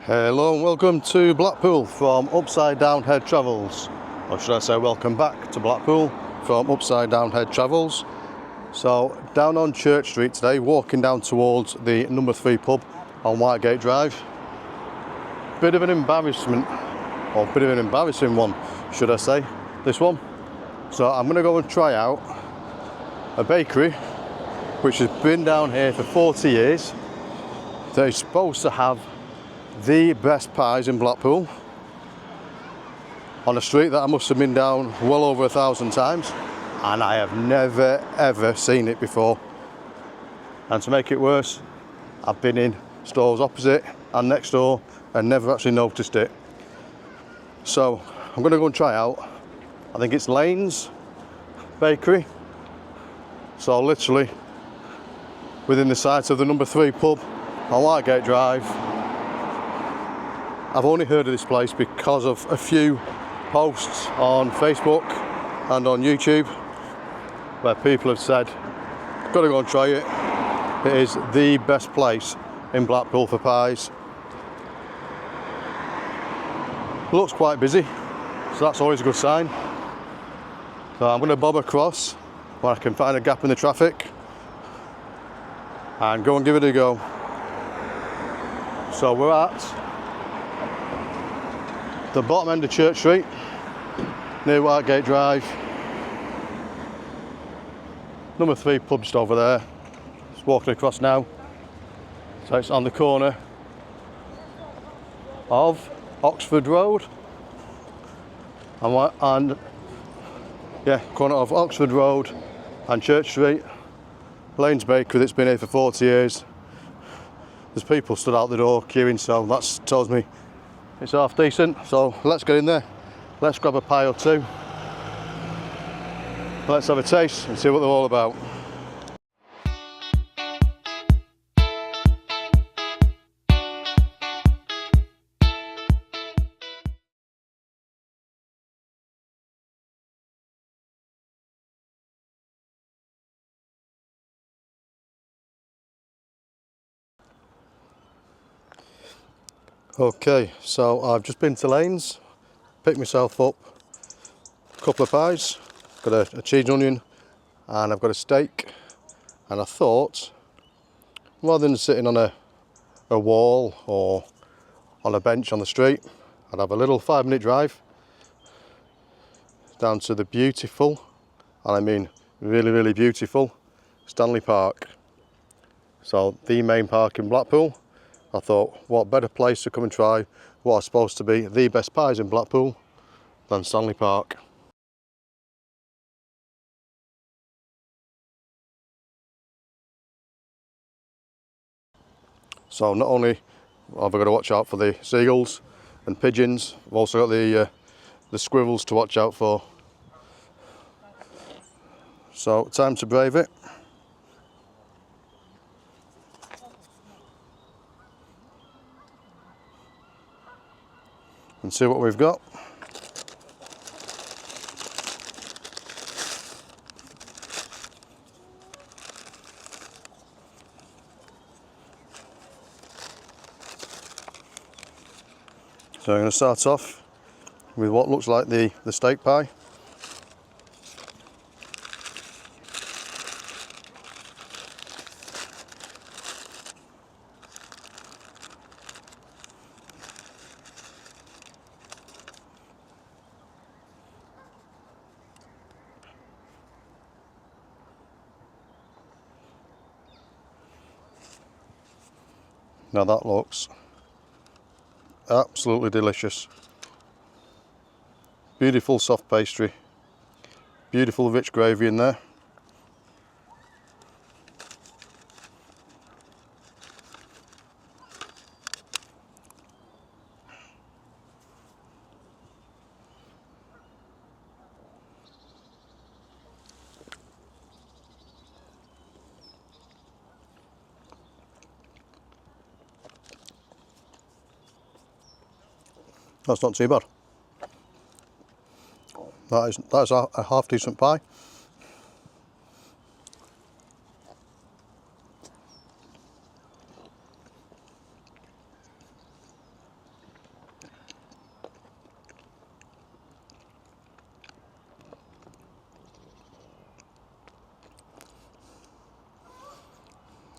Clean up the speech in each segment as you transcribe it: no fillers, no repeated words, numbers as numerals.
Hello and welcome to Blackpool from Upside Down Head Travels, or should I say welcome back to Blackpool from Upside Down Head Travels. So down on Church Street today, walking down towards the number 3 pub on Whitegate Drive. Bit of an embarrassment, or bit of an embarrassing one should I say, this one. So I'm going to go and try out a bakery which has been down here for 40 years. They're supposed to have the best pies in Blackpool on a street that I must have been down well over 1,000 times, and I have never ever seen it before. And to make it worse, I've been in stores opposite and next door and never actually noticed it. So I'm going to go and try out, I think it's Laine's bakery, so literally within the sight of the number 3 pub on Whitegate Drive. I've only heard of this place because of a few posts on Facebook and on YouTube where people have said, gotta go and try it. It is the best place in Blackpool for pies. It looks quite busy, so that's always a good sign. So I'm gonna bob across where I can find a gap in the traffic and go and give it a go. So we're at the bottom end of Church Street, near Whitegate Drive. Number 3 pub just over there. Just walking across now. So it's on the corner of Oxford Road. And corner of Oxford Road and Church Street. Laine's Bakery that's been here for 40 years. There's people stood out the door queuing, so that tells me it's half decent. So let's get in there, let's grab a pie or two, let's have a taste and see what they're all about. Okay, so I've just been to Laine's, picked myself up a couple of pies, got a cheese and onion, and I've got a steak. And I thought, rather than sitting on a wall or on a bench on the street, I'd have a little 5-minute drive down to the beautiful, and I mean really, really beautiful, Stanley Park. So the main park in Blackpool. I thought, what better place to come and try what are supposed to be the best pies in Blackpool than Stanley Park. So not only have I got to watch out for the seagulls and pigeons, I've also got the squirrels to watch out for. So time to brave it. And see what we've got. So I'm going to start off with what looks like the steak pie. Now that looks absolutely delicious. Beautiful soft pastry, beautiful rich gravy in there. That's not too bad. That is a half decent pie.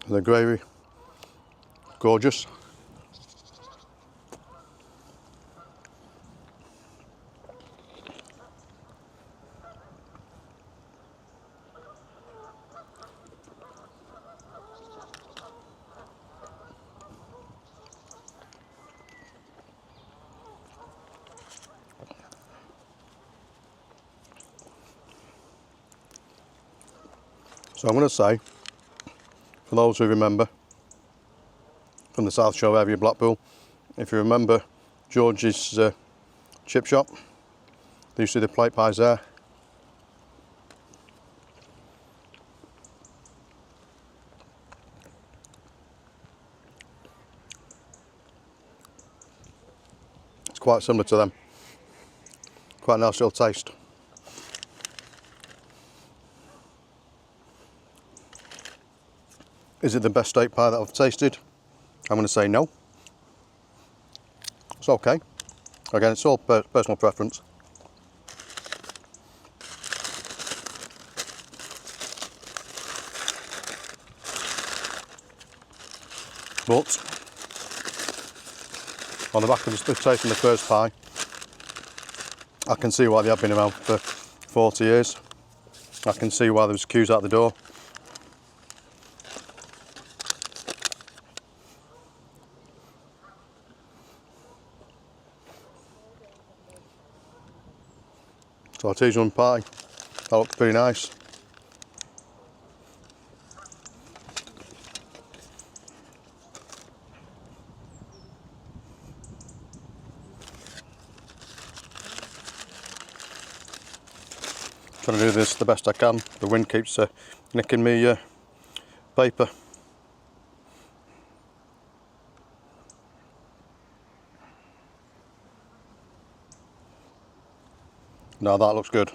The gravy, gorgeous. So I'm going to say, for those who remember, from the South Shore area of Blackpool, if you remember George's chip shop, you see the plate pies there. It's quite similar to them. Quite a nice little taste. Is it the best steak pie that I've tasted? I'm going to say no. It's okay. Again, it's all personal preference. But on the back of the taste in the first pie, I can see why they have been around for 40 years. I can see why there's queues out the door. So artisan pie, that looks pretty nice. Trying to do this the best I can. The wind keeps nicking me paper. Now that looks good.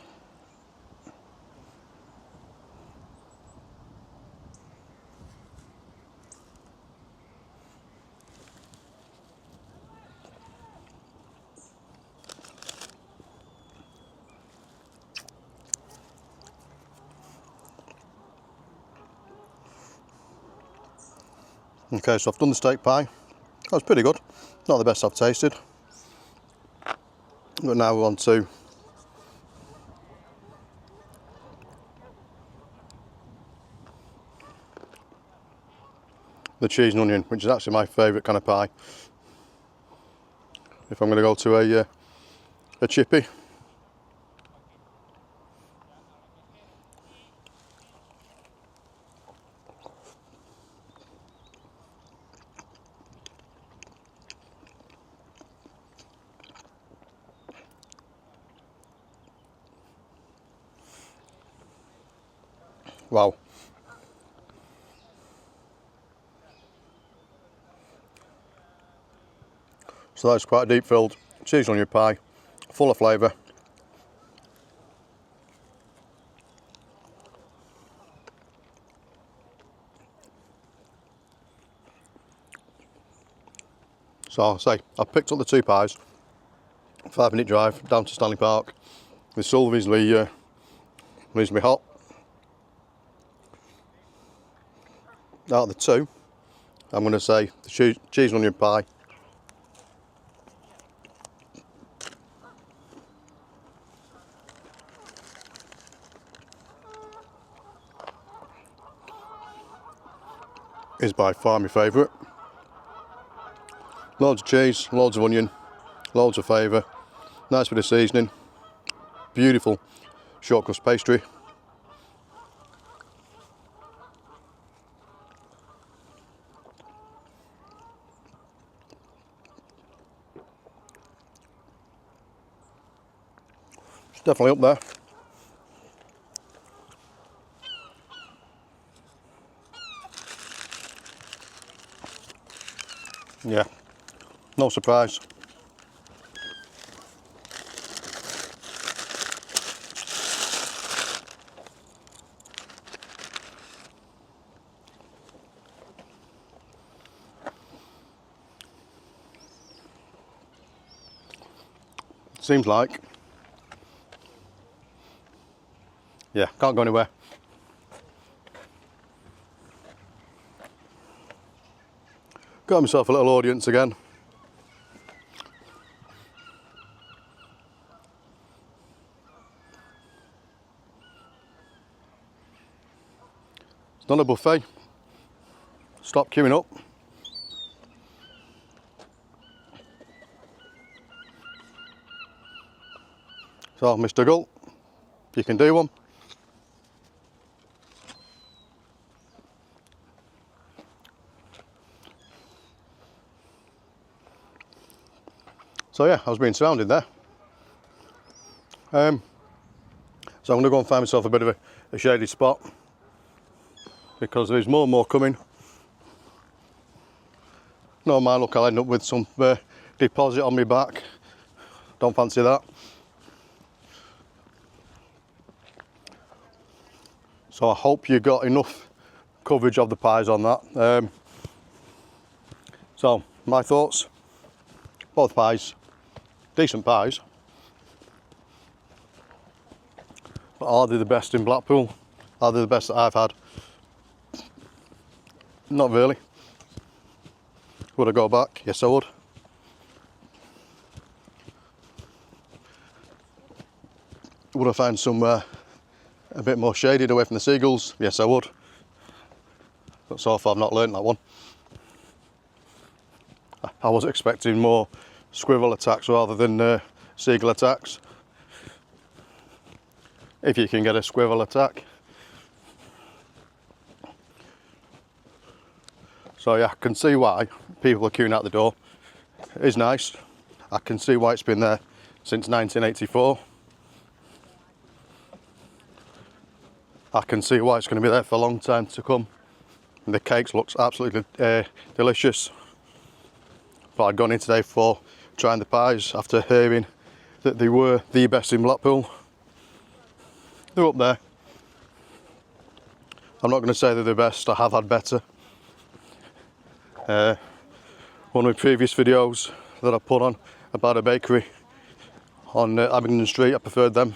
Okay, so I've done the steak pie. That was pretty good. Not the best I've tasted. But now we're on to the cheese and onion, which is actually my favourite kind of pie. If I'm going to go to a chippy. Wow. So that's quite a deep filled cheese and onion pie, full of flavour. So I'll say, I've picked up the two pies, 5-minute drive down to Stanley Park. They're still reasonably hot. Out of the two, I'm going to say the cheese and onion pie is by far my favourite. Loads of cheese, loads of onion, loads of flavour, nice bit of seasoning, beautiful short crust pastry. It's definitely up there. Yeah, no surprise. Seems like, yeah, can't go anywhere. Got myself a little audience again. It's not a buffet. Stop queuing up. So, Mr. Gull, if you can do one. So yeah, I was being surrounded there. So I'm going to go and find myself a bit of a shady spot, because there's more and more coming. No, my luck, I'll end up with some deposit on my back. Don't fancy that. So I hope you got enough coverage of the pies on that. So my thoughts, both pies, decent pies. But are they the best in Blackpool? Are they the best that I've had? Not really. Would I go back? Yes, I would. Would I find somewhere a bit more shaded away from the seagulls? Yes, I would. But so far I've not learnt that one. I was expecting more squirrel attacks rather than seagull attacks. If you can get a squirrel attack. So yeah, I can see why people are queuing out the door. It is nice. I can see why it's been there since 1984. I can see why it's going to be there for a long time to come. And the cakes looks absolutely delicious. But I'd gone in today for trying the pies after hearing that they were the best in Blackpool. They're up there. I'm not going to say they're the best, I have had better. One of my previous videos that I put on about a bakery on Abingdon Street, I preferred them.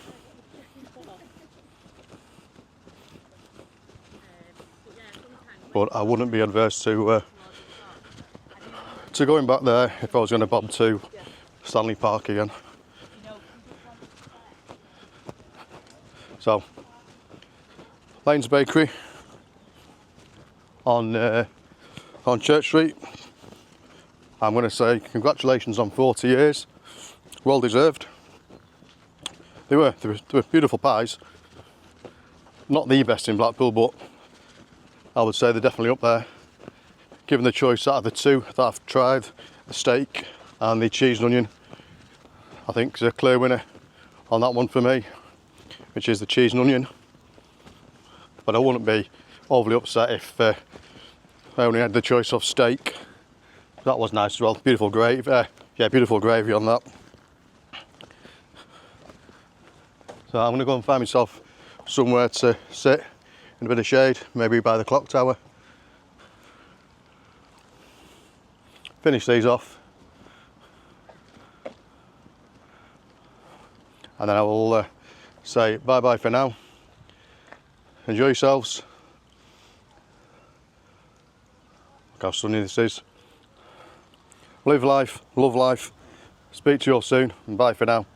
But I wouldn't be adverse to going back there if I was going to bob to Stanley Park again. So, Laine's Bakery on Church Street. I'm going to say congratulations on 40 years. Well deserved. They were beautiful pies. Not the best in Blackpool, but I would say they're definitely up there. Given the choice out of the two that I've tried, the steak and the cheese and onion, I think there's a clear winner on that one for me, which is the cheese and onion. But I wouldn't be overly upset if I only had the choice of steak. That was nice as well. Beautiful gravy. Yeah, beautiful gravy on that. So I'm going to go and find myself somewhere to sit in a bit of shade, maybe by the clock tower. Finish these off. And then I will say bye-bye for now. Enjoy yourselves. Look how sunny this is. Live life, love life. Speak to you all soon, and bye for now.